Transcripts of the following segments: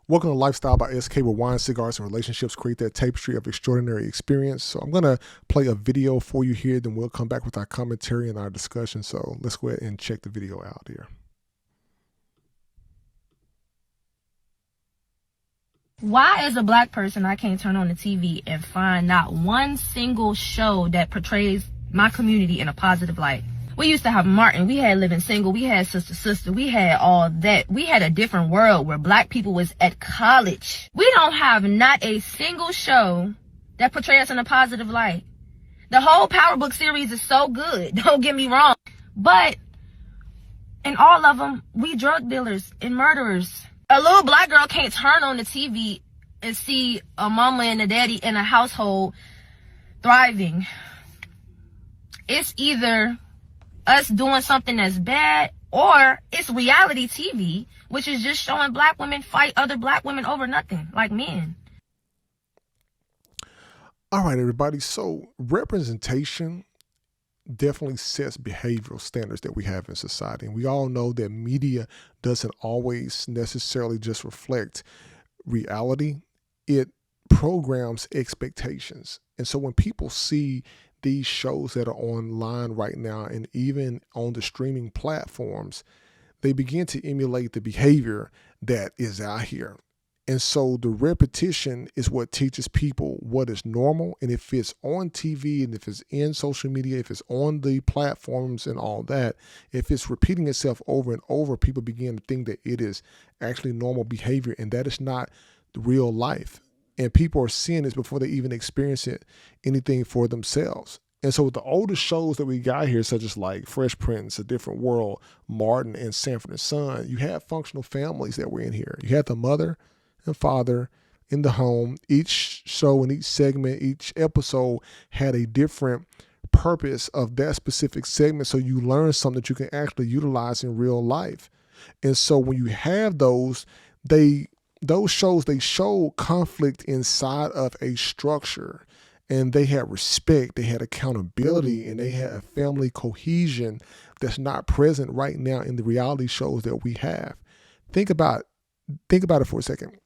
Welcome to Lifestyle by SK, where wine, cigars, and relationships create that tapestry of extraordinary experience. So I'm going to play a video for you here, then we'll come back with our commentary and our discussion. So let's go ahead and check the video out here. Why, as a black person, I can't turn on the TV and find not one single show that portrays my community in a positive light? We used to have Martin, we had Living Single, we had Sister, we had all that. We had a different world where black people was at college. We don't have not a single show that portrays us in a positive light. The whole Power Book series is so good, don't get me wrong. But in all of them, we drug dealers and murderers. A little black girl can't turn on the TV and see a mama and a daddy in a household thriving. It's either us doing something that's bad, or it's reality TV, which is just showing black women fight other black women over nothing, like men. All right, everybody. So representation definitely sets behavioral standards that we have in society. And we all know that media doesn't always necessarily just reflect reality. It programs expectations. And so when people see these shows that are online right now and even on the streaming platforms, they begin to emulate the behavior that is out here. And so the repetition is what teaches people what is normal. And if it's on TV and if it's in social media, if it's on the platforms and all that, if it's repeating itself over and over, people begin to think that it is actually normal behavior, and that is not the real life. And people are seeing this before they even experience anything for themselves. And so with the older shows that we got here, such as like Fresh Prince, A Different World, Martin, and Sanford and Son, you have functional families that were in here. You had the mother and father in the home. Each show and each segment, each episode had a different purpose of that specific segment. So you learn something that you can actually utilize in real life. And so when you have those shows, they show conflict inside of a structure, and they had respect, they had accountability, and they had a family cohesion that's not present right now in the reality shows that we have. Think about it for a second.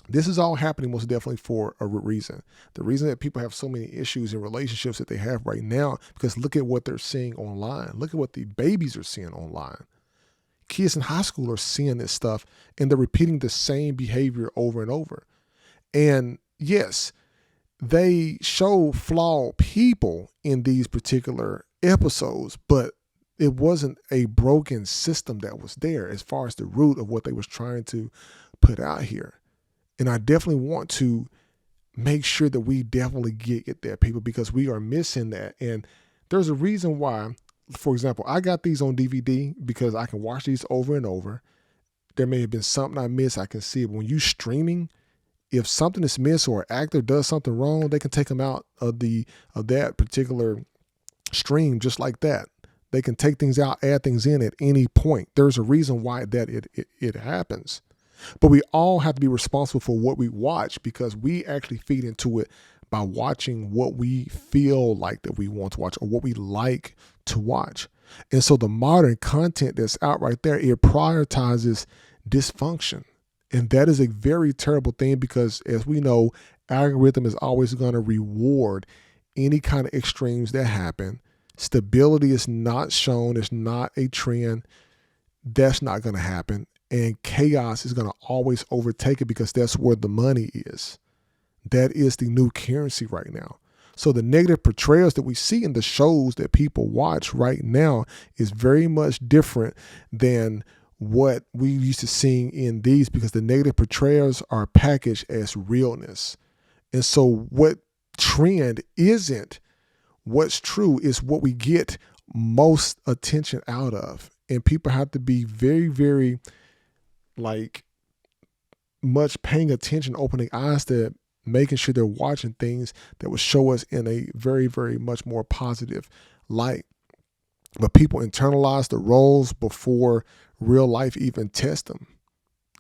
This is all happening most definitely for a reason. The reason that people have so many issues in relationships that they have right now, because look at what they're seeing online. Look at what the babies are seeing online. Kids in high school are seeing this stuff, and they're repeating the same behavior over and over. And yes, they show flawed people in these particular episodes, but it wasn't a broken system that was there as far as the root of what they was trying to put out here. And I definitely want to make sure that we definitely get that, people, because we are missing that. And there's a reason why. For example, I got these on DVD because I can watch these over and over. There may have been something I missed. I can see it. When you streaming, if something is missed or an actor does something wrong, they can take them out of that particular stream just like that. They can take things out, add things in at any point. There's a reason why that it happens. But we all have to be responsible for what we watch, because we actually feed into it by watching what we feel like that we want to watch or what we like to watch. And so the modern content that's out right there, it prioritizes dysfunction. And that is a very terrible thing, because as we know, algorithm is always going to reward any kind of extremes that happen. Stability is not shown. It's not a trend. That's not going to happen. And chaos is going to always overtake it, because that's where the money is. That is the new currency right now. So the negative portrayals that we see in the shows that people watch right now is very much different than what we used to seeing in these, because the negative portrayals are packaged as realness. And so what trend isn't what's true is what we get most attention out of. And people have to be very, very much paying attention, opening eyes to making sure they're watching things that will show us in a very, very much more positive light. But people internalize the roles before real life even tests them.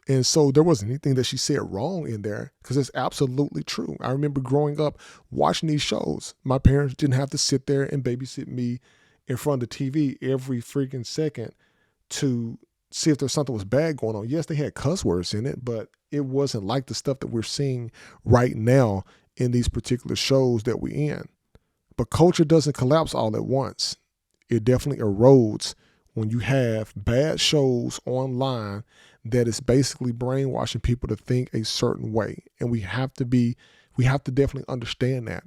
And so there wasn't anything that she said wrong in there, because it's absolutely true. I remember growing up watching these shows. My parents didn't have to sit there and babysit me in front of the TV every freaking second to see if there's something was bad going on. Yes, they had cuss words in it, but it wasn't like the stuff that we're seeing right now in these particular shows that we're in. But culture doesn't collapse all at once. It definitely erodes when you have bad shows online that is basically brainwashing people to think a certain way. And we have to definitely understand that.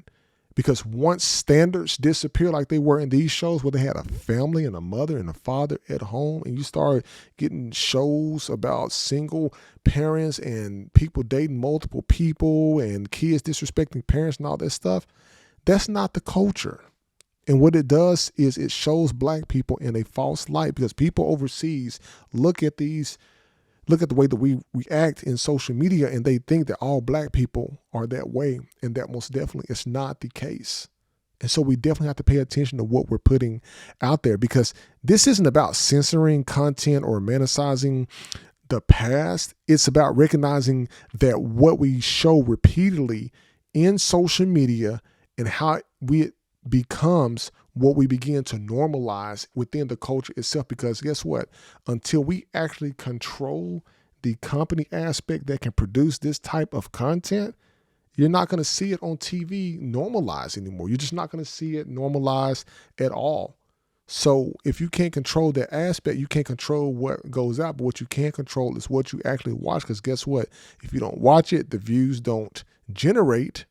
Because once standards disappear like they were in these shows where they had a family and a mother and a father at home, and you start getting shows about single parents and people dating multiple people and kids disrespecting parents and all that stuff, that's not the culture. And what it does is it shows black people in a false light, because people overseas look at the way that we react in social media, and they think that all black people are that way. And that most definitely is not the case. And so we definitely have to pay attention to what we're putting out there, because this isn't about censoring content or romanticizing the past. It's about recognizing that what we show repeatedly in social media and how it becomes what we begin to normalize within the culture itself. Because guess what? Until we actually control the company aspect that can produce this type of content, you're not going to see it on TV normalized anymore. You're just not going to see it normalized at all. So if you can't control that aspect, you can't control what goes out. But what you can control is what you actually watch. Because guess what? If you don't watch it, the views don't generate.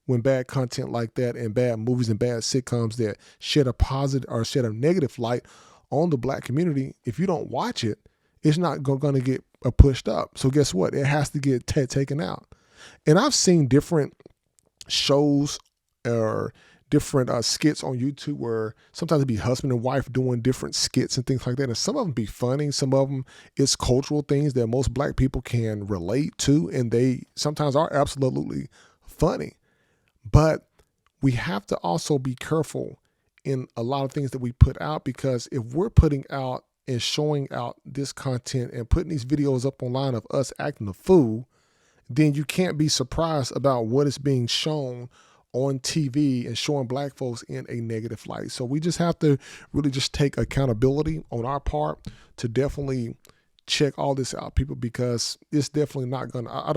When bad content like that and bad movies and bad sitcoms that shed a positive or shed a negative light on the black community, if you don't watch it, it's not going to get pushed up. So guess what? It has to get taken out. And I've seen different shows or different skits on YouTube where sometimes it'd be husband and wife doing different skits and things like that. And some of them be funny. Some of them is cultural things that most black people can relate to. And they sometimes are absolutely funny. But we have to also be careful in a lot of things that we put out, because if we're putting out and showing out this content and putting these videos up online of us acting a fool, then you can't be surprised about what is being shown on TV and showing black folks in a negative light. So we just have to really just take accountability on our part to definitely check all this out, people, because it's definitely not gonna, I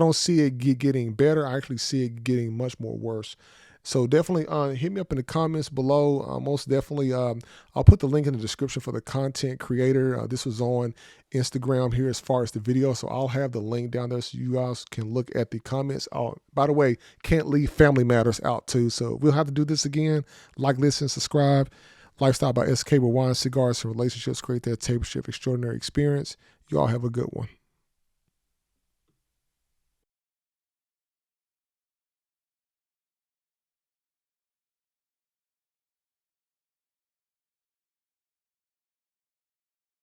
don't see it getting better. I actually see it getting much more worse. So definitely hit me up in the comments below. Most definitely, I'll put the link in the description for the content creator. This was on Instagram here as far as the video. So I'll have the link down there so you guys can look at the comments. By the way, can't leave Family Matters out too. So we'll have to do this again. Like, listen, subscribe. Lifestyle by SK, where wine, cigars, and relationships create that table shift extraordinary experience. You all have a good one.